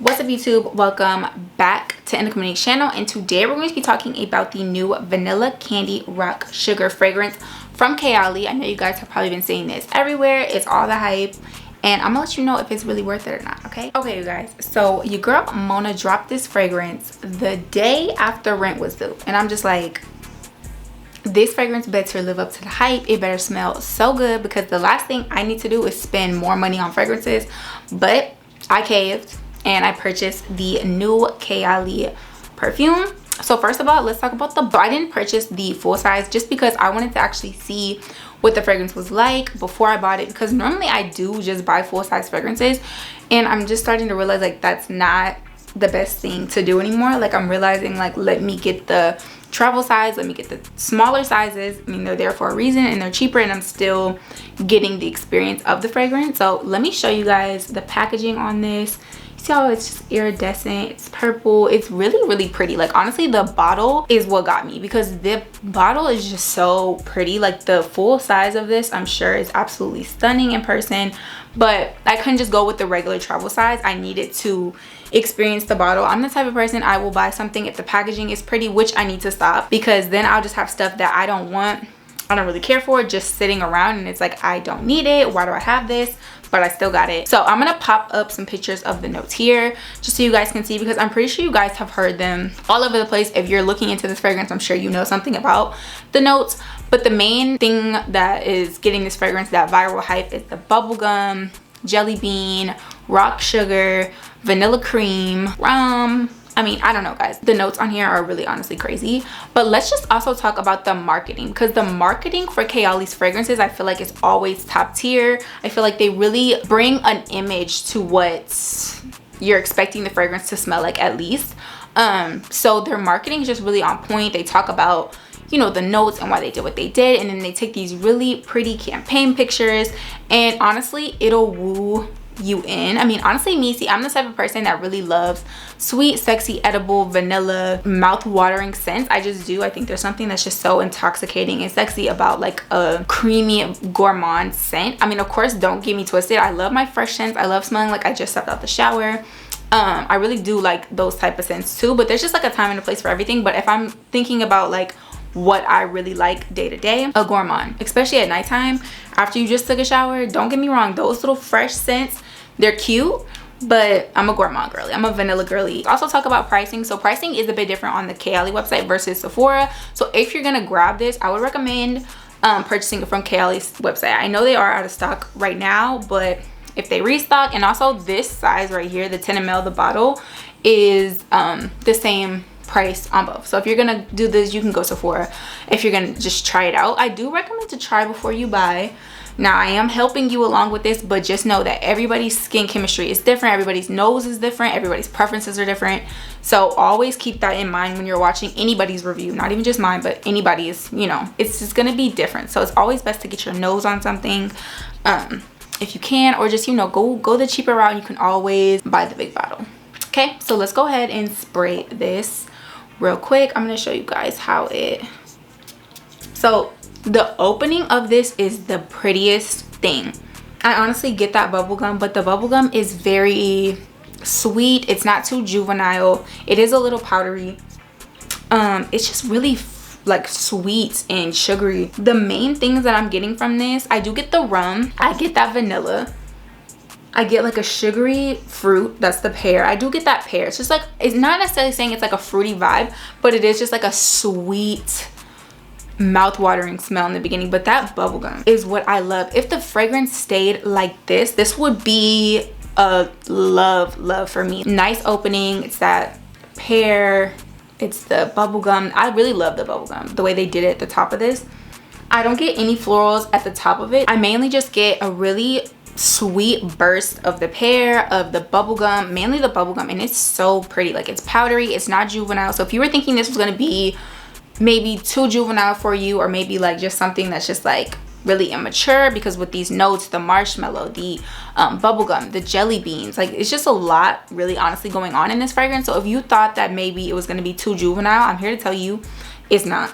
What's up YouTube? Welcome back to Indica's channel, and today we're going to be talking about the new Vanilla Candy Rock Sugar fragrance from Kayali. I know you guys have probably been seeing this everywhere. It's all the hype, and I'm gonna let you know if it's really worth it or not. Okay, you guys, so your girl Mona dropped this fragrance the day after rent was due, and I'm just like, this fragrance better live up to the hype. It better smell so good, because the last thing I need to do is spend more money on fragrances. But I caved and I purchased the new Kayali perfume. So first of all, let's talk about I didn't purchase the full size just because I wanted to actually see what the fragrance was like before I bought it, because normally I do just buy full size fragrances, and I'm just starting to realize like that's not the best thing to do anymore. Like I'm realizing like, let me get the travel size, let me get the smaller sizes. I mean, they're there for a reason and they're cheaper, and I'm still getting the experience of the fragrance. So let me show you guys the packaging on this. See how it's just iridescent, it's purple, it's really pretty. Like honestly, the bottle is what got me, because the bottle is just so pretty. Like the full size of this, I'm sure, is absolutely stunning in person, but I couldn't just go with the regular travel size. I needed to experience the bottle. I'm the type of person, I will buy something if the packaging is pretty, which I need to stop, because then I'll just have stuff that I don't want, I don't really care for, just sitting around, and it's like, I don't need it. Why do I have this? But I still got it. So I'm gonna pop up some pictures of the notes here just so you guys can see, because I'm pretty sure you guys have heard them all over the place. If you're looking into this fragrance, I'm sure you know something about the notes. But the main thing that is getting this fragrance that viral hype is the bubblegum, jelly bean, rock sugar, vanilla cream, rum. I mean, I don't know guys, the notes on here are really honestly crazy. But let's just also talk about the marketing, because the marketing for Kayali's fragrances, I feel like, is always top tier. I feel like they really bring an image to what you're expecting the fragrance to smell like, at least. So their marketing is just really on point. They talk about, you know, the notes and why they did what they did, and then they take these really pretty campaign pictures, and honestly, it'll woo you in. I mean, honestly, I'm the type of person that really loves sweet, sexy, edible, vanilla, mouth-watering scents. I just do. I think there's something that's just so intoxicating and sexy about like a creamy gourmand scent. I mean, of course, don't get me twisted, I love my fresh scents. I love smelling like I just stepped out the shower. I really do like those type of scents too, but there's just like a time and a place for everything. But if I'm thinking about like what I really like day to day, a gourmand, especially at nighttime after you just took a shower. Don't get me wrong, those little fresh scents, they're cute, but I'm a gourmand girly. I'm a vanilla girly. Also talk about pricing. So pricing is a bit different on the Kayali website versus Sephora. So if you're gonna grab this, I would recommend purchasing it from Kayali's website. I know they are out of stock right now, but if they restock, and also this size right here, the 10 ml, the bottle is the same price on both. So if you're gonna do this, you can go Sephora. If you're gonna just try it out, I do recommend to try before you buy. Now I am helping you along with this, but just know that everybody's skin chemistry is different, everybody's nose is different, everybody's preferences are different. So always keep that in mind when you're watching anybody's review, not even just mine, but anybody's. You know, it's just gonna be different. So it's always best to get your nose on something if you can, or just, you know, go the cheaper route. You can always buy the big bottle. Okay, so let's go ahead and spray this real quick. I'm going to show you guys how it, so the opening of this is the prettiest thing. I honestly get that bubblegum, but the bubblegum is very sweet. It's not too juvenile. It is a little powdery. It's just really like sweet and sugary. The main things that I'm getting from this, I do get the rum, I get that vanilla, I get like a sugary fruit, that's the pear. I do get that pear. It's just like, it's not necessarily saying it's like a fruity vibe, but it is just like a sweet, mouth-watering smell in the beginning. But that bubblegum is what I love. If the fragrance stayed like this would be a love for me. Nice opening. It's that pear, it's the bubblegum. I really love the bubblegum, the way they did it at the top of this. I don't get any florals at the top of it. I mainly just get a really sweet burst of the pear, of the bubblegum, mainly the bubblegum, and it's so pretty. Like, it's powdery, it's not juvenile. So if you were thinking this was going to be maybe too juvenile for you, or maybe like just something that's just like really immature, because with these notes, the marshmallow, the bubblegum, the jelly beans, like it's just a lot really honestly going on in this fragrance. So if you thought that maybe it was going to be too juvenile, I'm here to tell you it's not.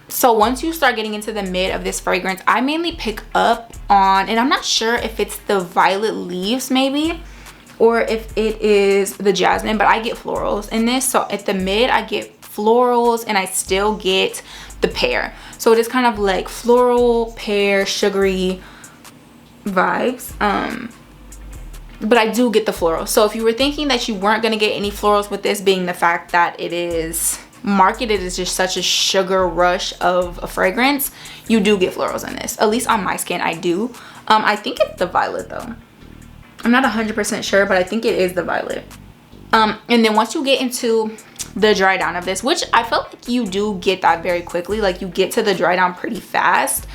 So once you start getting into the mid of this fragrance, I mainly pick up on, and I'm not sure if it's the violet leaves maybe, or if it is the jasmine, but I get florals in this. So at the mid I get florals and I still get the pear. So it is kind of like floral, pear, sugary vibes. But I do get the florals. So if you were thinking that you weren't going to get any florals with this, being the fact that it is marketed as just such a sugar rush of a fragrance, you do get florals in this. At least on my skin I do. I think it's the violet though. I'm not 100% sure, but I think it is the violet. And then once you get into the dry down of this, which I felt like you do get that very quickly, like you get to the dry down pretty fast.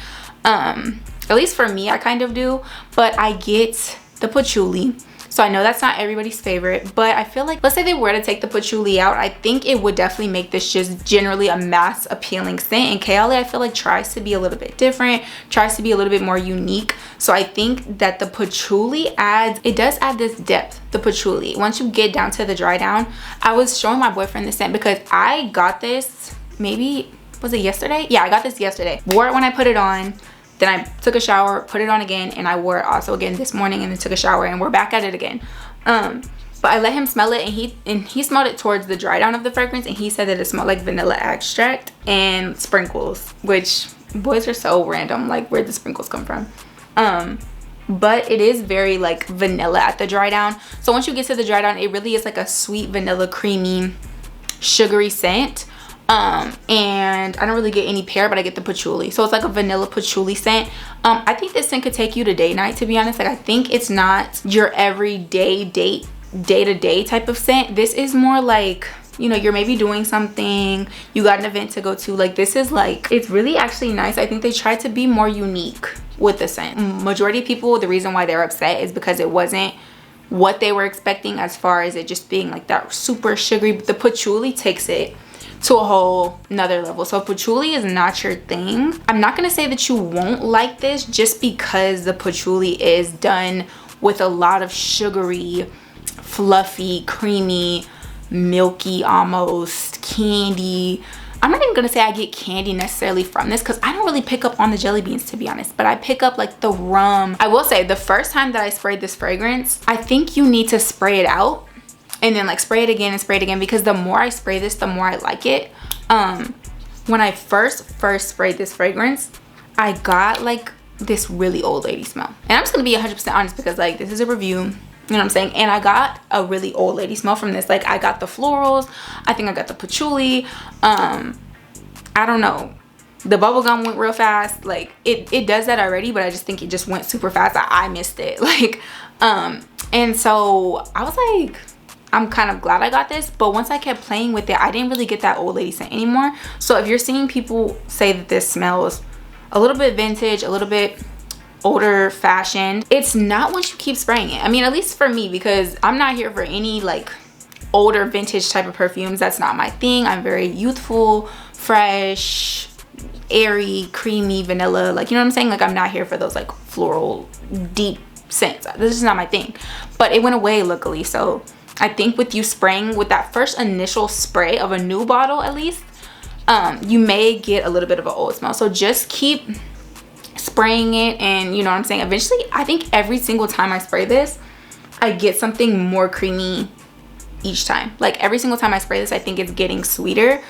At least for me, I kind of do. But I get the patchouli. So I know that's not everybody's favorite, but I feel like, let's say they were to take the patchouli out, I think it would definitely make this just generally a mass appealing scent. And Kayali, I feel like, tries to be a little bit different, tries to be a little bit more unique. So I think that the patchouli adds, it does add this depth, the patchouli. Once you get down to the dry down, I was showing my boyfriend the scent because I got this, maybe, was it yesterday? Yeah, I got this yesterday. Wore it when I put it on. Then I took a shower, put it on again, and I wore it also again this morning, and then took a shower, and we're back at it again. But I let him smell it, and he smelled it towards the dry down of the fragrance, and he said that it smelled like vanilla extract and sprinkles, which boys are so random, like where'd the sprinkles come from? But it is very like vanilla at the dry down. So once you get to the dry down, it really is like a sweet vanilla, creamy, sugary scent. And I don't really get any pear, but I get the patchouli, so it's like a vanilla patchouli scent. I think this scent could take you to date night, to be honest. Like, I think it's not your everyday day-to-day type of scent. This is more like, you know, you're maybe doing something, you got an event to go to. Like, this is like, it's really actually nice. I think they tried to be more unique with the scent. Majority of people, the reason why they're upset is because it wasn't what they were expecting, as far as it just being like that super sugary. But the patchouli takes it to a whole nother level. So if patchouli is not your thing, I'm not gonna say that you won't like this, just because the patchouli is done with a lot of sugary, fluffy, creamy, milky, almost candy. I'm not even gonna say I get candy necessarily from this, because I don't really pick up on the jelly beans, to be honest, but I pick up like the rum. I will say, the first time that I sprayed this fragrance, I think you need to spray it out and then like spray it again and spray it again, because the more I spray this, the more I like it. When I first sprayed this fragrance, I got like this really old lady smell. And I'm just gonna be 100% honest, because like this is a review, you know what I'm saying? And I got a really old lady smell from this. Like, I got the florals, I think I got the patchouli, I don't know, the bubblegum went real fast. Like it does that already, but I just think it just went super fast. I missed it. Like, and so I was like, I'm kind of glad I got this. But once I kept playing with it, I didn't really get that old lady scent anymore. So if you're seeing people say that this smells a little bit vintage, a little bit older fashioned, it's not once you keep spraying it. I mean, at least for me, because I'm not here for any like older vintage type of perfumes. That's not my thing. I'm very youthful, fresh, airy, creamy, vanilla, like, you know what I'm saying? Like, I'm not here for those like floral deep scents. This is not my thing. But it went away luckily. So I think with you spraying with that first initial spray of a new bottle, at least, you may get a little bit of an old smell. So just keep spraying it, and you know what I'm saying, eventually, I think every single time I spray this, I get something more creamy each time. Like, every single time I spray this, I think it's getting sweeter.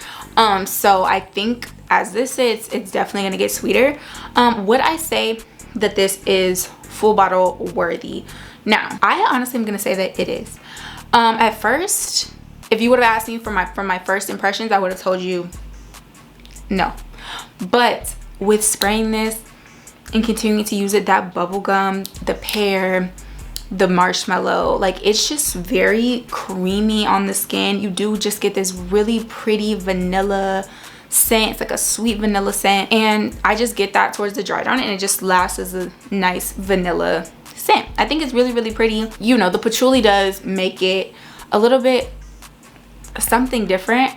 So I think as this sits, it's definitely gonna get sweeter. Would I say that this is full bottle worthy? Now, I honestly am gonna say that it is. At first, if you would have asked me for my first impressions, I would have told you no. But with spraying this and continuing to use it, that bubblegum, the pear, the marshmallow, like, it's just very creamy on the skin. You do just get this really pretty vanilla scent. It's like a sweet vanilla scent, and I just get that towards the dry down, and it just lasts as a nice vanilla scent. I think it's really, really pretty. You know, the patchouli does make it a little bit something different.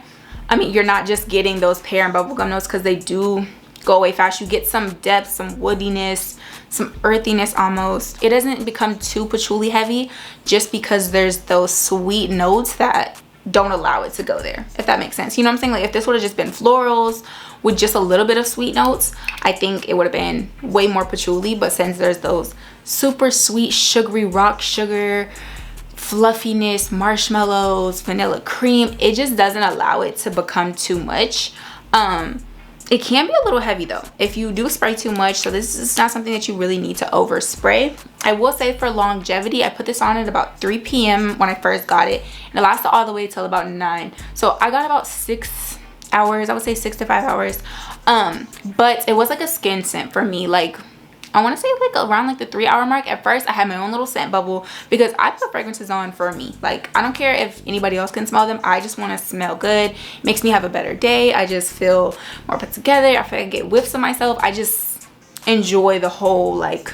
I mean, you're not just getting those pear and bubblegum notes, because they do go away fast. You get some depth, some woodiness, some earthiness almost. It doesn't become too patchouli heavy, just because there's those sweet notes that don't allow it to go there, if that makes sense. You know what I'm saying? Like, if this would have just been florals with just a little bit of sweet notes, I think it would have been way more patchouli. But since there's those super sweet sugary rock sugar fluffiness, marshmallows, vanilla cream. It just doesn't allow it to become too much. It can be a little heavy though if you do spray too much, so this is not something that you really need to overspray. I will say for longevity, I put this on at about 3 p.m. when I first got it, and it lasted all the way till about 9. So I got about 6 hours, I would say 6 to 5 hours. But it was like a skin scent for me. Like, I want to say like around like the 3-hour mark. At first I had my own little scent bubble because I put fragrances on for me. Like, I don't care if anybody else can smell them. I just want to smell good. It makes me have a better day. I just feel more put together. I feel like I get whiffs of myself. I just enjoy the whole like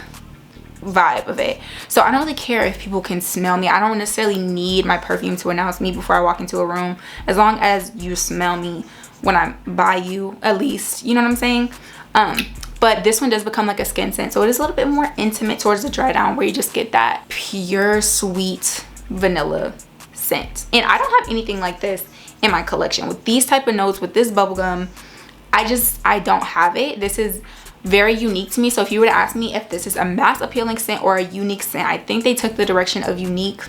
vibe of it. So I don't really care if people can smell me. I don't necessarily need my perfume to announce me before I walk into a room, as long as you smell me when I'm by you, at least, you know what I'm saying? But this one does become like a skin scent, so it is a little bit more intimate towards the dry down, where you just get that pure sweet vanilla scent. And I don't have anything like this in my collection with these type of notes, with this bubblegum. I don't have it. This is very unique to me. So if you were to ask me if this is a mass appealing scent or a unique scent, I think they took the direction of unique.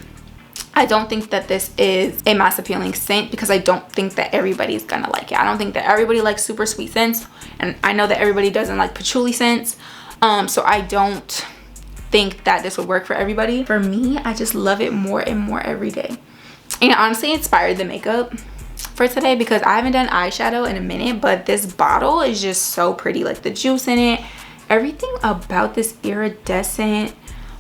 I don't think that this is a mass appealing scent because I don't think that everybody's gonna like it. I don't think that everybody likes super sweet scents, and I know that everybody doesn't like patchouli scents. So I don't think that this would work for everybody. For me, I just love it more and more every day. And it honestly inspired the makeup for today because I haven't done eyeshadow in a minute, but this bottle is just so pretty. Like the juice in it, everything about this iridescent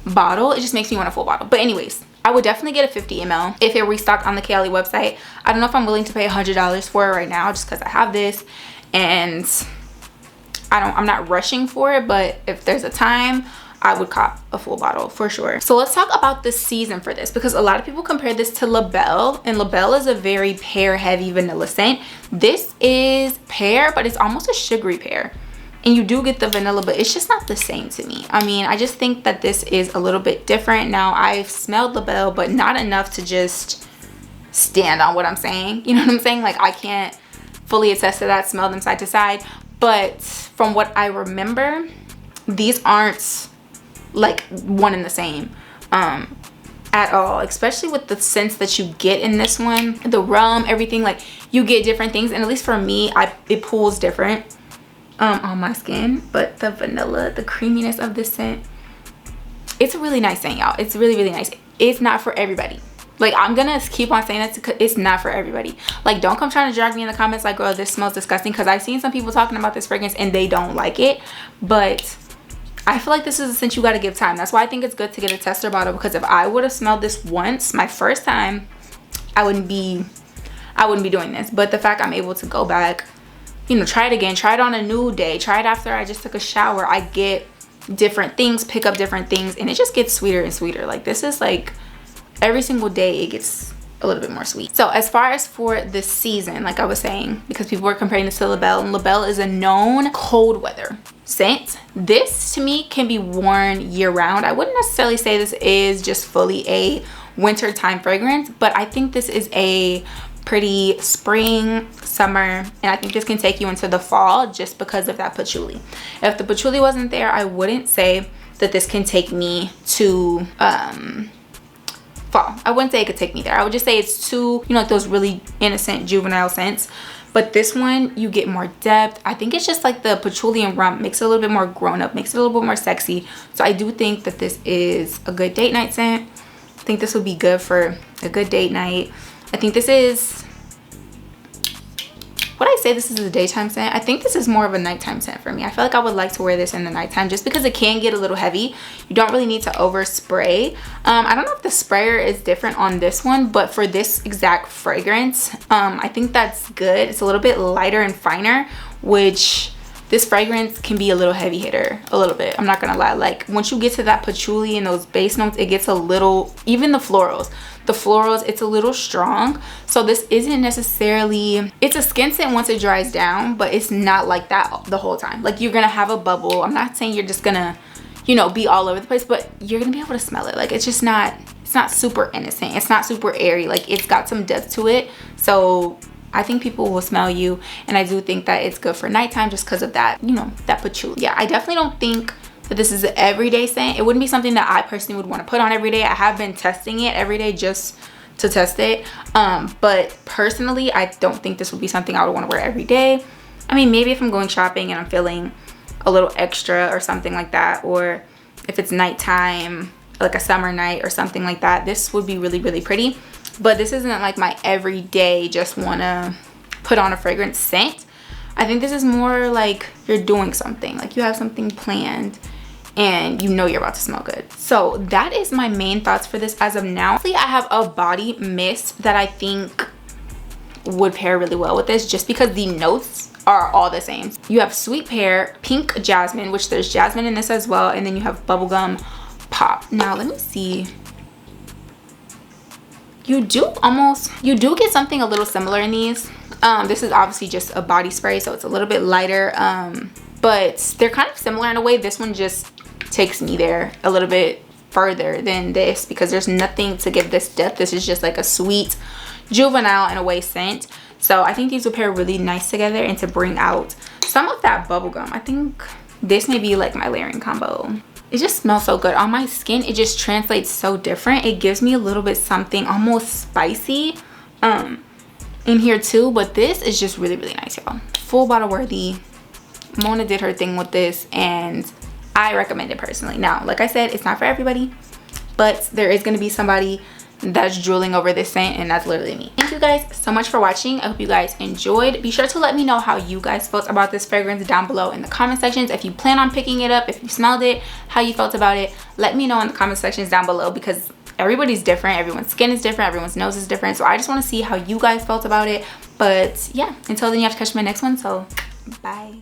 bottle, it just makes me want a full bottle. But anyways, I would definitely get a 50 ml if it restocked on the Kayali website. I don't know if I'm willing to pay $100 for it right now just because I have this, and I'm not rushing for it, but if there's a time, I would cop a full bottle for sure. So let's talk about the season for this, because a lot of people compare this to La Belle, and La Belle is a very pear heavy vanilla scent. This is pear, but it's almost a sugary pear. And you do get the vanilla, but it's just not the same to me. I mean, I just think that this is a little bit different. Now, I've smelled La Belle, but not enough to just stand on what I'm saying. You know what I'm saying? Like, I can't fully attest to that, smell them side to side. But from what I remember, these aren't like one and the same at all. Especially with the scents that you get in this one. The rum, everything, like you get different things. And at least for me, it pulls different on my skin. But the vanilla, the creaminess of this scent, it's a really nice scent, y'all. It's really, really nice. It's not for everybody. Like, I'm gonna keep on saying that because it's not for everybody. Like, don't come trying to drag me in the comments like, girl, this smells disgusting, because I've seen some people talking about this fragrance and they don't like it. But I feel like this is a scent you got to give time. That's why I think it's good to get a tester bottle, because if I would have smelled this once, my first time, I wouldn't be doing this. But the fact I'm able to go back, you know, try it again, try it on a new day, try it after I just took a shower, I get different things, pick up different things, and it just gets sweeter and sweeter. Like, this is like every single day it gets a little bit more sweet. So as far as for the season, like I was saying, because people were comparing this to La Belle, and La Belle is a known cold weather scent. This to me can be worn year round. I wouldn't necessarily say this is just fully a winter time fragrance, but I think this is a pretty spring, summer, and I think this can take you into the fall just because of that patchouli. If the patchouli wasn't there, I wouldn't say that this can take me to fall. I wouldn't say it could take me there. I would just say it's too, you know, like those really innocent juvenile scents. But this one, you get more depth. I think it's just like the patchouli and rum makes it a little bit more grown up, makes it a little bit more sexy. So I do think that this is a good date night scent. I think this would be good for a good date night. I think this is, would I say this is a daytime scent? I think this is more of a nighttime scent for me. I feel like I would like to wear this in the nighttime just because it can get a little heavy. You don't really need to overspray. I don't know if the sprayer is different on this one, but for this exact fragrance, I think that's good. It's a little bit lighter and finer, which this fragrance can be a little heavy hitter, a little bit. I'm not gonna lie. Like, once you get to that patchouli and those base notes, it gets a little, even the florals, it's a little strong. So this isn't necessarily, it's a skin scent once it dries down, but it's not like that the whole time. Like, you're gonna have a bubble. I'm not saying you're just gonna, you know, be all over the place, but you're gonna be able to smell it. Like, it's just not, it's not super innocent, it's not super airy. Like, it's got some depth to it. So I think people will smell you, and I do think that it's good for nighttime just because of that, you know, that patchouli. Yeah, I definitely don't think that this is an everyday scent. It wouldn't be something that I personally would want to put on every day. I have been testing it every day just to test it, but personally I don't think this would be something I would want to wear every day. I mean, maybe if I'm going shopping and I'm feeling a little extra or something like that, or if it's nighttime, like a summer night or something like that, this would be really, really pretty. But this isn't like my everyday just want to put on a fragrance scent. I think this is more like you're doing something, like you have something planned and you know you're about to smell good. So that is my main thoughts for this as of now. I have a body mist that I think would pair really well with this, just because the notes are all the same. You have sweet pear, pink jasmine, which there's jasmine in this as well, and then you have bubblegum pop. Now let me see. You do get something a little similar in these. This is obviously just a body spray, so it's a little bit lighter, but they're kind of similar in a way. This one just takes me there a little bit further than this because there's nothing to give this depth. This is just like a sweet juvenile in a way scent. So I think these will pair really nice together, and to bring out some of that bubblegum, I think this may be like my layering combo. It just smells so good on my skin. It just translates so different. It gives me a little bit something almost spicy in here too, but this is just really, really nice, y'all. Full bottle worthy. Mona did her thing with this and I recommend it personally. Now, like I said, it's not for everybody, but there is going to be somebody that's drooling over this scent, and that's literally me. Thank you guys so much for watching. I hope you guys enjoyed. Be sure to let me know how you guys felt about this fragrance down below in the comment sections. If you plan on picking it up, if you smelled it, how you felt about it, let me know in the comment sections down below, because everybody's different, everyone's skin is different, everyone's nose is different, so I just want to see how you guys felt about it. But yeah, until then, you have to catch my next one, so bye.